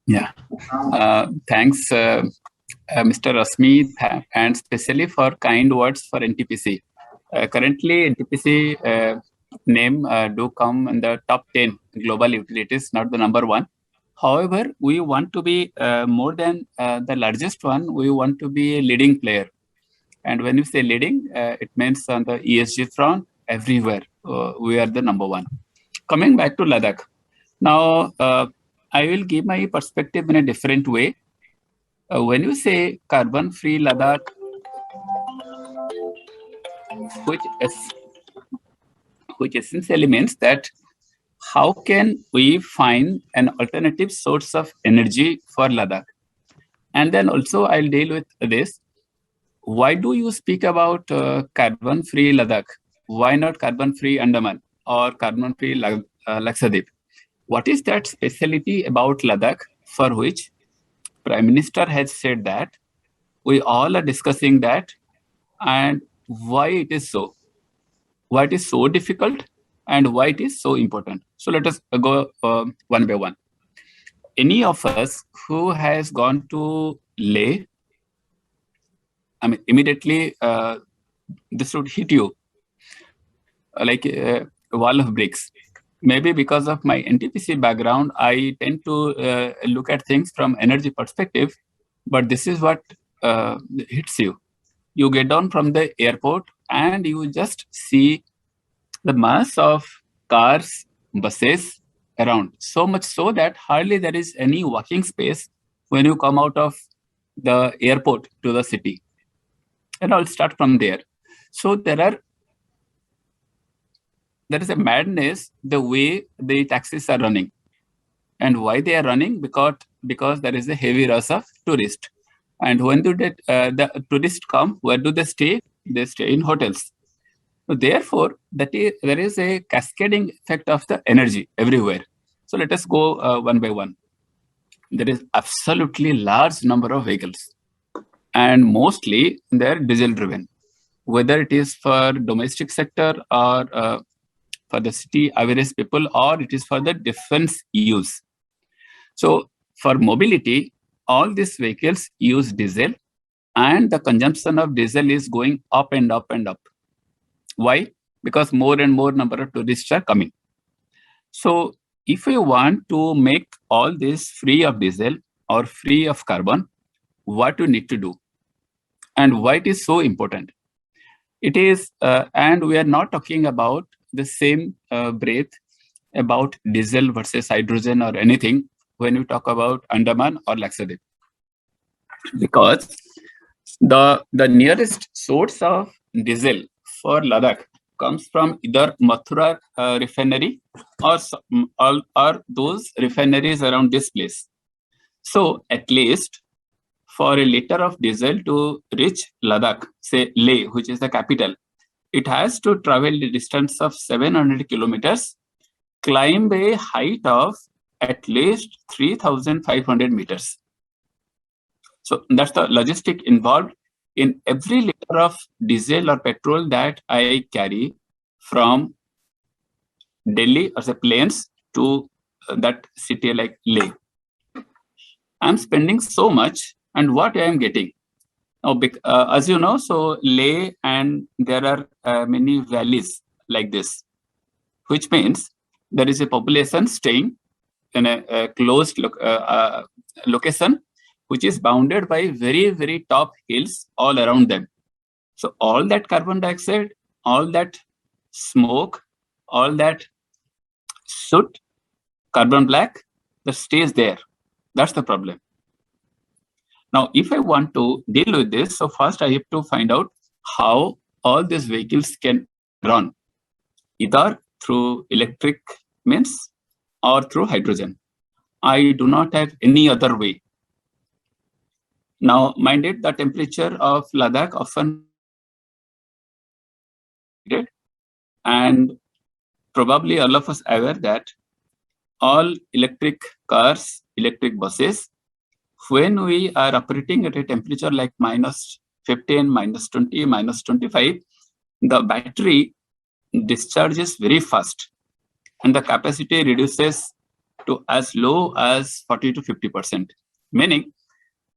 Yeah. Thanks, Mr. Rasmi, and especially for kind words for NTPC. Currently, NTPC name do come in the top 10 global utilities, not the number one. However, we want to be more than the largest one. We want to be a leading player. And when you say leading, it means on the ESG front, everywhere. We are the number one. Coming back to Ladakh. Now, I will give my perspective in a different way. When you say carbon-free Ladakh, which is which essentially means that how can we find an alternative source of energy for Ladakh? And then also I'll deal with this. Why do you speak about carbon-free Ladakh? Why not carbon-free Andaman or carbon-free Lakshadweep? What is that specialty about Ladakh for which Prime Minister has said that we all are discussing that, and why it is so? Why it is so difficult and why it is so important? So let us go one by one. Any of us who has gone to Leh, I mean, immediately this would hit you like a wall of bricks. Maybe because of my NTPC background, I tend to look at things from energy perspective, but this is what hits you. You get down from the airport and you just see the mass of cars, buses around. So much so that hardly there is any walking space when you come out of the airport to the city. And I'll start from there. So there is a madness the way the taxis are running. And why they are running? Because there is a heavy rush of tourists. And when do the tourists come, where do they stay? They stay in hotels. So therefore, there is a cascading effect of the energy everywhere. So let us go one by one. There is absolutely large number of vehicles, and mostly they are diesel driven, whether it is for domestic sector or for the city average people, or it is for the defense use. So for mobility, all these vehicles use diesel, and the consumption of diesel is going up and up and up. Why? Because more and more number of tourists are coming. So if you want to make all this free of diesel or free of carbon, what you need to do and why it is so important? It is, and we are not talking about the same breath about diesel versus hydrogen or anything when we talk about Andaman or Lakshadweep, because the nearest source of diesel for Ladakh comes from either Mathura refinery or those refineries around this place. So at least for a liter of diesel to reach Ladakh, say Leh, which is the capital, it has to travel the distance of 700 kilometers, climb a height of at least 3,500 meters. So that's the logistic involved in every liter of diesel or petrol that I carry from Delhi as a planes to that city like Leh. I'm spending so much, and what I am getting. Now, as you know, so Leh and there are many valleys like this, which means there is a population staying in a closed location, which is bounded by very, very top hills all around them. So all that carbon dioxide, all that smoke, all that soot, carbon black, that stays there. That's the problem. Now, if I want to deal with this, so first I have to find out how all these vehicles can run, either through electric means or through hydrogen. I do not have any other way. Now, minded the temperature of Ladakh often, and probably all of us aware that all electric cars, electric buses, when we are operating at a temperature like minus 15, minus 20, minus 25, the battery discharges very fast and the capacity reduces to as low as 40 to 50%. Meaning,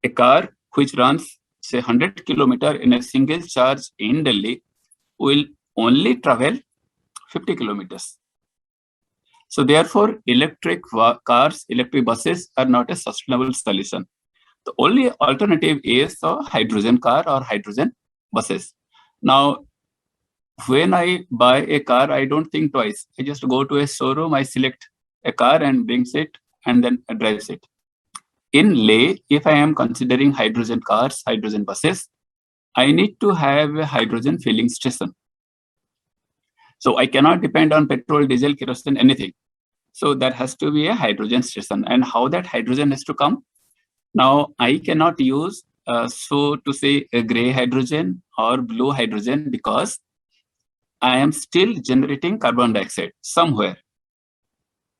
a car which runs, say, 100 kilometer in a single charge in Delhi will only travel 50 kilometers. So therefore, electric cars, electric buses are not a sustainable solution. The only alternative is a hydrogen car or hydrogen buses. Now, when I buy a car, I don't think twice. I just go to a showroom, I select a car and brings it and then drives it. In Leh, if I am considering hydrogen cars, hydrogen buses, I need to have a hydrogen filling station. So I cannot depend on petrol, diesel, kerosene, anything. So there has to be a hydrogen station. And how that hydrogen has to come? Now, I cannot use, so to say, a gray hydrogen or blue hydrogen because I am still generating carbon dioxide somewhere.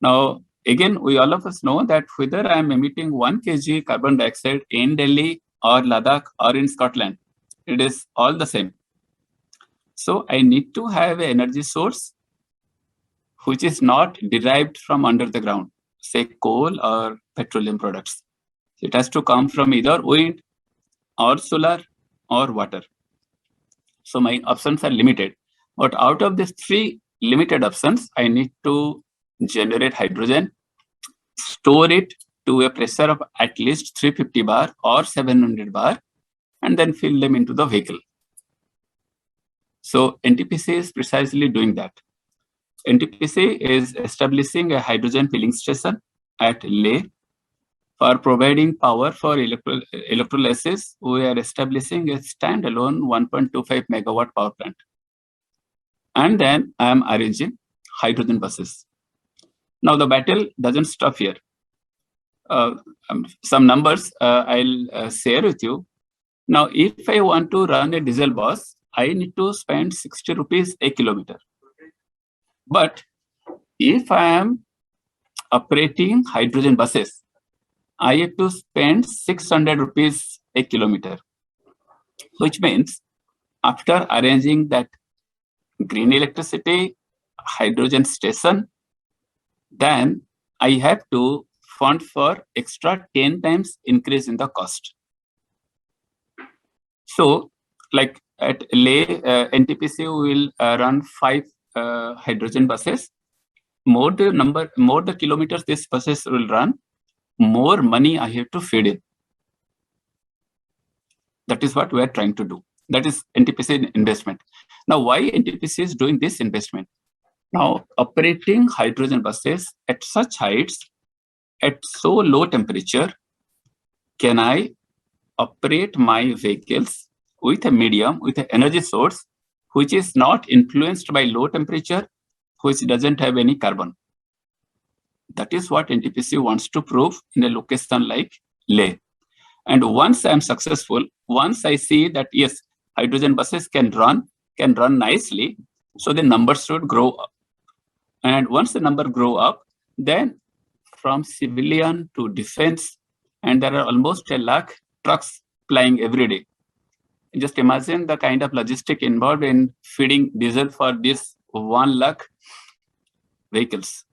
Now, again, we all of us know that whether I am emitting 1 kg carbon dioxide in Delhi or Ladakh or in Scotland, it is all the same. So I need to have an energy source which is not derived from under the ground, say coal or petroleum products. It has to come from either wind or solar or water. So my options are limited. But out of these 3 limited options, I need to generate hydrogen, store it to a pressure of at least 350 bar or 700 bar, and then fill them into the vehicle. So NTPC is precisely doing that. NTPC is establishing a hydrogen filling station at Leh. For providing power for electrolysis, we are establishing a standalone 1.25 megawatt power plant. And then I am arranging hydrogen buses. Now the battle doesn't stop here. Some numbers I'll share with you. Now, if I want to run a diesel bus, I need to spend 60 rupees a kilometer. But if I am operating hydrogen buses, I have to spend 600 rupees a kilometer, which means after arranging that green electricity, hydrogen station, then I have to fund for extra 10 times increase in the cost. So, like at Leh, NTPC will run 5 hydrogen buses. More the kilometers these buses will run, more money I have to feed in. That is what we are trying to do. That is NTPC investment. Now, why NTPC is doing this investment? Now, operating hydrogen buses at such heights, at so low temperature, can I operate my vehicles with a medium, with an energy source, which is not influenced by low temperature, which doesn't have any carbon. That is what NTPC wants to prove in a location like Leh. And once I'm successful, once I see that, yes, hydrogen buses can run nicely, so the numbers should grow up. And once the number grow up, then from civilian to defense, and there are almost 1 lakh trucks flying every day. Just imagine the kind of logistic involved in feeding diesel for this 1 lakh vehicles.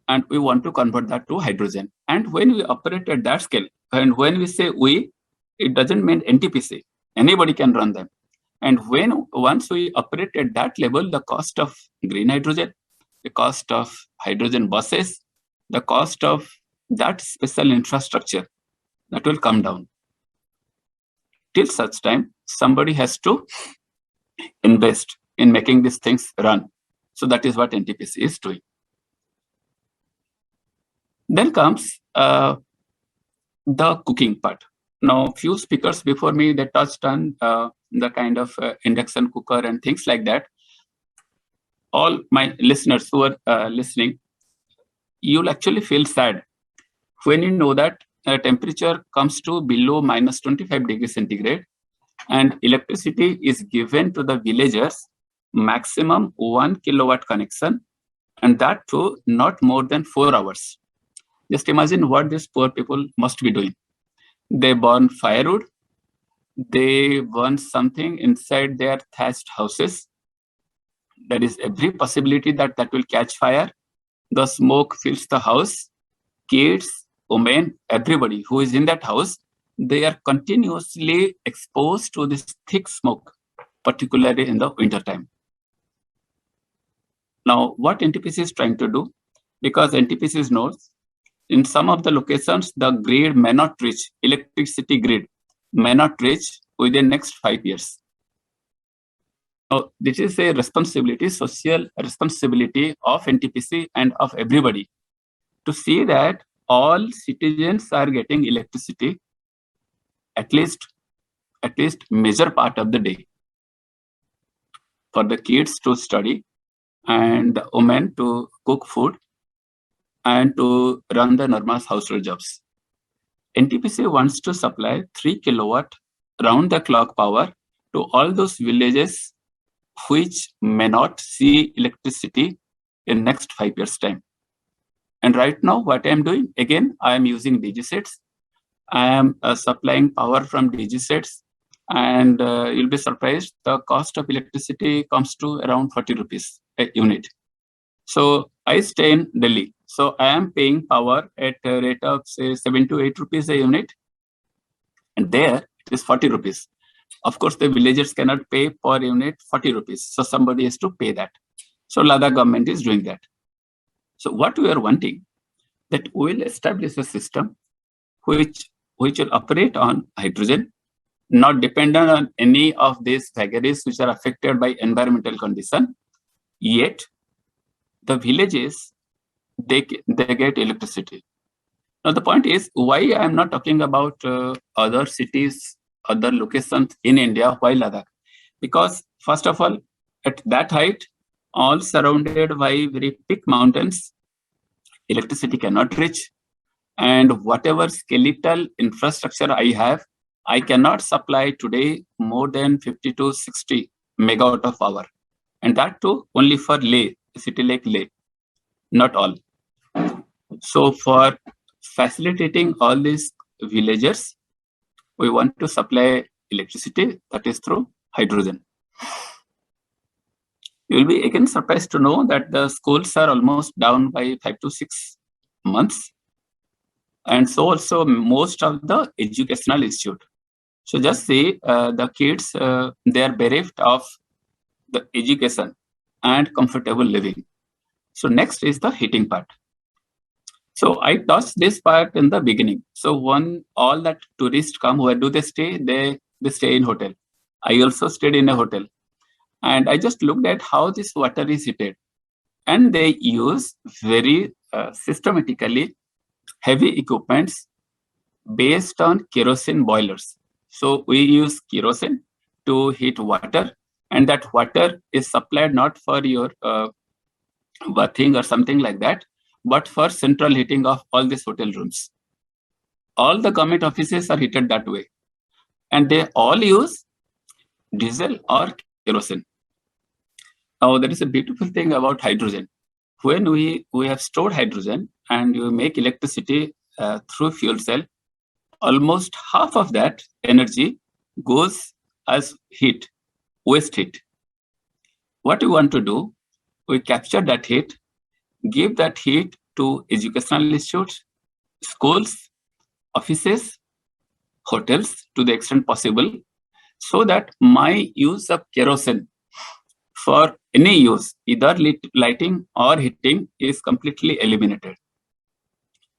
And we want to convert that to hydrogen. And when we operate at that scale, and when we say we, it doesn't mean NTPC. Anybody can run them. And once we operate at that level, the cost of green hydrogen, the cost of hydrogen buses, the cost of that special infrastructure, that will come down. Till such time, somebody has to invest in making these things run. So that is what NTPC is doing. Then comes the cooking part. Now, few speakers before me, they touched on the kind of induction cooker and things like that. All my listeners who are listening, you'll actually feel sad when you know that temperature comes to below minus 25 degrees centigrade and electricity is given to the villagers maximum 1 kilowatt connection, and that too not more than 4 hours. Just imagine what these poor people must be doing. They burn firewood, they burn something inside their thatched houses. There is every possibility that that will catch fire. The smoke fills the house. Kids, women, everybody who is in that house, they are continuously exposed to this thick smoke, particularly in the winter time. Now, what NTPC is trying to do, because NTPC knows in some of the locations, the grid may not reach, electricity grid may not reach within next 5 years. Now, this is a responsibility, social responsibility of NTPC and of everybody to see that all citizens are getting electricity at least major part of the day, for the kids to study and the women to cook food and to run the normal household jobs. NTPC wants to supply 3 kilowatt round the clock power to all those villages which may not see electricity in next 5 years time. And right now, what I am doing, again, I am using DG sets. I am supplying power from DG sets, and you'll be surprised, the cost of electricity comes to around 40 rupees a unit. So I stay in Delhi. So I am paying power at a rate of say 7 to 8 rupees a unit. And there it is 40 rupees. Of course, the villagers cannot pay per unit 40 rupees. So somebody has to pay that. So Ladakh government is doing that. So what we are wanting, that we will establish a system which will operate on hydrogen, not dependent on any of these vagaries which are affected by environmental condition. Yet the villages, they get electricity. Now the point is, why I am not talking about other cities, other locations in India, why Ladakh? Because first of all, at that height, all surrounded by very thick mountains, electricity cannot reach. And whatever skeletal infrastructure I have, I cannot supply today more than 50 to 60 megawatt of power. And that too only for Leh, city like Leh, not all. So for facilitating all these villagers, we want to supply electricity, that is through hydrogen. You will be again surprised to know that the schools are almost down by 5 to 6 months. And so also most of the educational institute. So just say the kids, they are bereft of the education and comfortable living. So next is the heating part. So I touched this part in the beginning. So when all that tourists come, where do they stay? They stay in hotel. I also stayed in a hotel. And I just looked at how this water is heated. And they use very systematically heavy equipments based on kerosene boilers. So we use kerosene to heat water, and that water is supplied not for your bathing or something like that, but for central heating of all these hotel rooms. All the government offices are heated that way. And they all use diesel or kerosene. Now, there is a beautiful thing about hydrogen. When we have stored hydrogen and you make electricity through fuel cell, almost half of that energy goes as heat, waste heat. What we want to do, we capture that heat, give that heat to educational institutes, schools, offices, hotels to the extent possible, so that my use of kerosene for any use, either lighting or heating, is completely eliminated.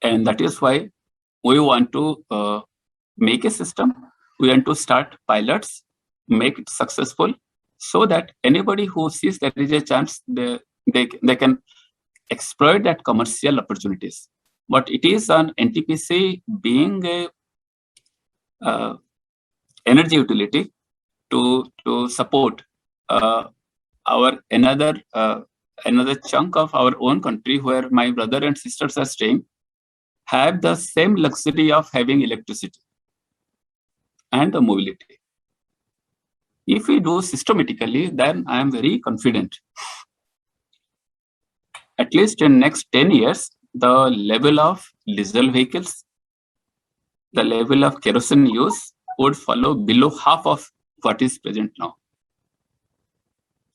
And that is why we want to make a system. We want to start pilots, make it successful, so that anybody who sees there is a chance, they can exploit that commercial opportunities. But it is on NTPC being a energy utility to support our another chunk of our own country, where my brother and sisters are staying, have the same luxury of having electricity and the mobility. If we do systematically, then I am very confident. At least in next 10 years, the level of diesel vehicles, the level of kerosene use would follow below half of what is present now.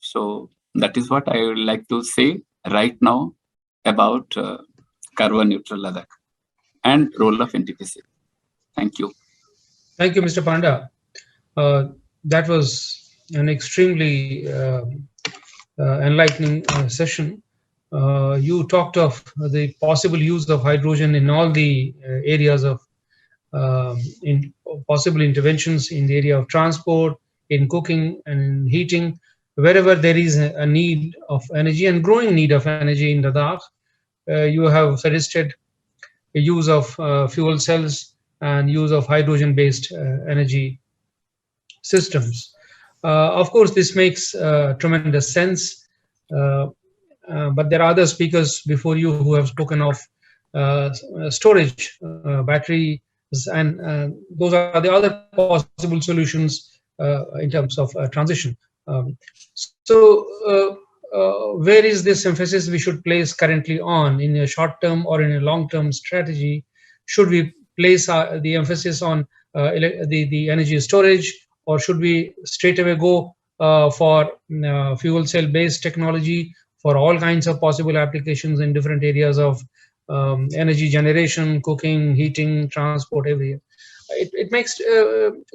So that is what I would like to say right now. about carbon neutral Ladakh and role of NTPC. Thank you. Thank you, Mr. Panda. That was an extremely enlightening session. You talked of the possible use of hydrogen in all the areas of in possible interventions in the area of transport, in cooking and heating, wherever there is a need of energy and growing need of energy in Ladakh. You have suggested the use of fuel cells and use of hydrogen-based energy systems. Of course, this makes tremendous sense, but there are other speakers before you who have spoken of storage, batteries, and those are the other possible solutions in terms of transition. Where is this emphasis we should place currently on in a short term or in a long term strategy? Should we place the emphasis on the energy storage, or should we straight away go for fuel cell based technology for all kinds of possible applications in different areas of energy generation, cooking, heating, transport, everywhere? It makes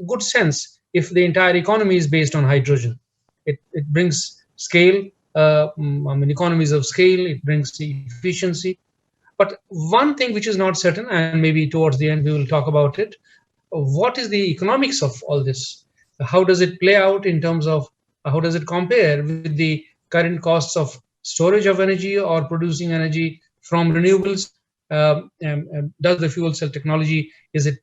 good sense if the entire economy is based on hydrogen. It brings scale, economies of scale, it brings efficiency. But one thing which is not certain, and maybe towards the end we will talk about it, what is the economics of all this? How does it play out in terms of how does it compare with the current costs of storage of energy or producing energy from renewables? Does the fuel cell technology, is it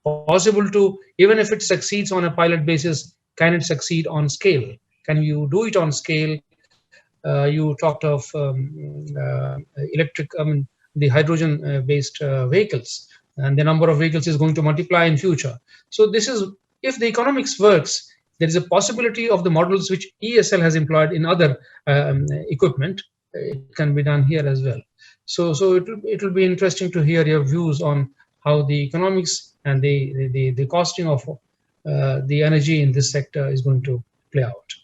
possible to, even if it succeeds on a pilot basis, can it succeed on scale? Can you do it on scale? You talked of the hydrogen-based vehicles, and the number of vehicles is going to multiply in future. So this is, if the economics works, there is a possibility of the models which ESL has employed in other equipment. It can be done here as well. So it will be interesting to hear your views on how the economics and the costing of the energy in this sector is going to play out.